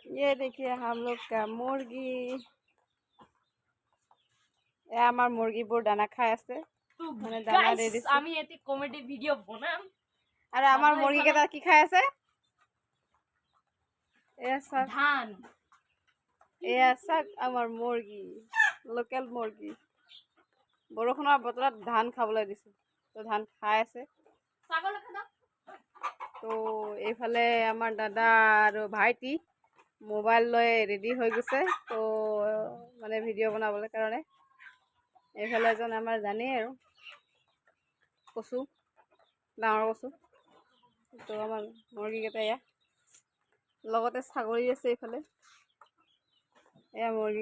ये देखिए हम लोग का मुर्गी। আমাৰ মুৰগিবোৰ দানা খাই আছে মানে দানা দি দিছে আমি এতে কমেডি ভিডিও বনাম আর আমার মুরগি কেটা কি খাই আছে ধান এয়া চাক আমার মুরগি লোকেল মুরগি বৰষুণৰ বতৰত ধান খাবলৈ দিছে তো ধান খাই আছে তো এইফালে আমাৰ দাদা আৰু ভাইটি মোবাইল লৈ ৰেডি হৈ গৈছে তো মানে ভিডিঅ' বনাবলৈ কাৰণে এইফালে এজন আমাৰ জানেই আৰু কচু ডাঙৰ কচু তো আমাৰ মুৰ্গীকেইটা এয়া লগতে ছাগলী আছে এইফালে এয়া মুৰ্গী